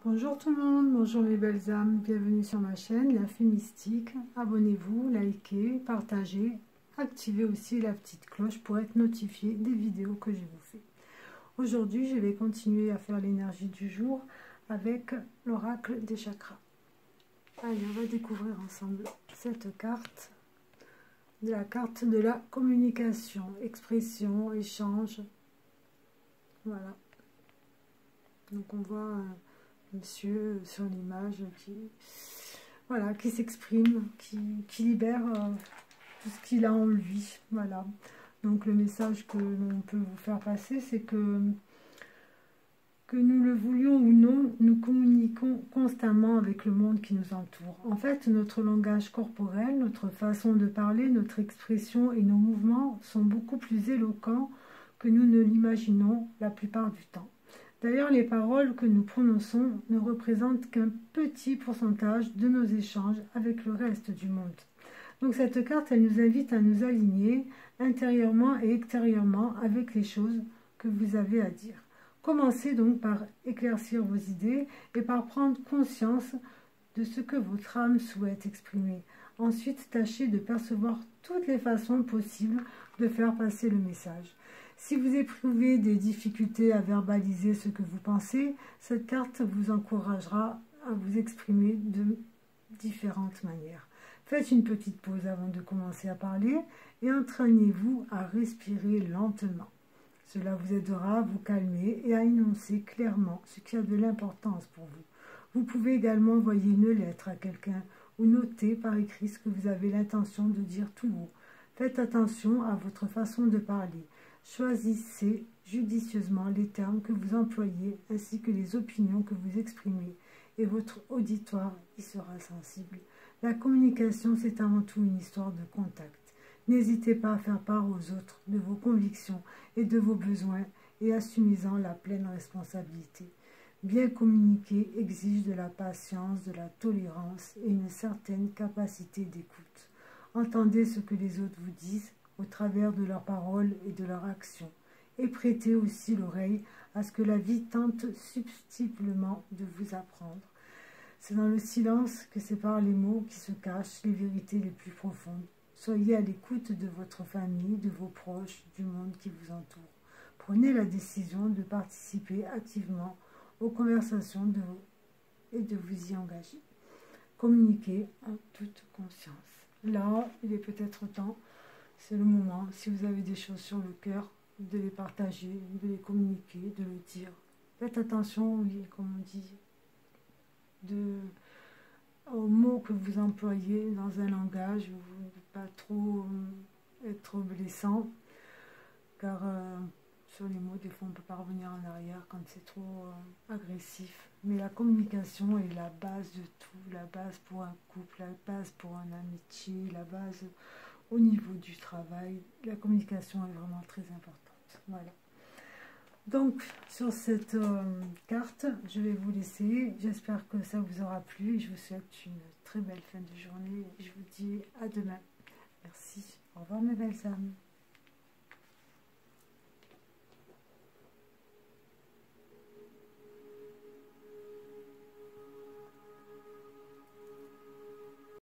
Bonjour tout le monde, bonjour mes belles âmes, bienvenue sur ma chaîne, la Fée Mystique. Abonnez-vous, likez, partagez, activez aussi la petite cloche pour être notifié des vidéos que je vous fais. Aujourd'hui, je vais continuer à faire l'énergie du jour avec l'oracle des chakras. Allez, on va découvrir ensemble cette carte, la carte de la communication, expression, échange. Voilà. Donc on voit monsieur sur l'image qui s'exprime, qui libère tout ce qu'il a en lui. Voilà. Donc le message que l'on peut vous faire passer, c'est que nous le voulions ou non, nous communiquons constamment avec le monde qui nous entoure. En fait, notre langage corporel, notre façon de parler, notre expression et nos mouvements sont beaucoup plus éloquents que nous ne l'imaginons la plupart du temps. D'ailleurs, les paroles que nous prononçons ne représentent qu'un petit pourcentage de nos échanges avec le reste du monde. Donc cette carte, elle nous invite à nous aligner intérieurement et extérieurement avec les choses que vous avez à dire. Commencez donc par éclaircir vos idées et par prendre conscience de ce que votre âme souhaite exprimer. Ensuite, tâchez de percevoir toutes les façons possibles de faire passer le message. Si vous éprouvez des difficultés à verbaliser ce que vous pensez, cette carte vous encouragera à vous exprimer de différentes manières. Faites une petite pause avant de commencer à parler et entraînez-vous à respirer lentement. Cela vous aidera à vous calmer et à énoncer clairement ce qui a de l'importance pour vous. Vous pouvez également envoyer une lettre à quelqu'un ou noter par écrit ce que vous avez l'intention de dire tout haut. Faites attention à votre façon de parler. Choisissez judicieusement les termes que vous employez ainsi que les opinions que vous exprimez et votre auditoire y sera sensible. La communication, c'est avant tout une histoire de contact. N'hésitez pas à faire part aux autres de vos convictions et de vos besoins et assumez-en la pleine responsabilité. Bien communiquer exige de la patience, de la tolérance et une certaine capacité d'écoute. Entendez ce que les autres vous disent au travers de leurs paroles et de leurs actions. Et prêtez aussi l'oreille à ce que la vie tente subtilement de vous apprendre. C'est dans le silence que séparent les mots qui se cachent les vérités les plus profondes. Soyez à l'écoute de votre famille, de vos proches, du monde qui vous entoure. Prenez la décision de participer activement aux conversations et de vous y engager. Communiquez en toute conscience. Là, il est peut-être temps, c'est le moment, si vous avez des choses sur le cœur, de les partager, de les communiquer, de le dire. Faites attention, oui, comme on dit, aux mots que vous employez dans un langage, pas trop être blessant, car sur les mots, des fois on ne peut pas revenir en arrière quand c'est trop agressif. Mais la communication est la base de tout, la base pour un couple, la base pour une amitié, la base au niveau du travail. La communication est vraiment très importante. Voilà. Donc, sur cette carte, je vais vous laisser. J'espère que ça vous aura plu. Je vous souhaite une très belle fin de journée. Je vous dis à demain. Merci. Au revoir mes belles âmes.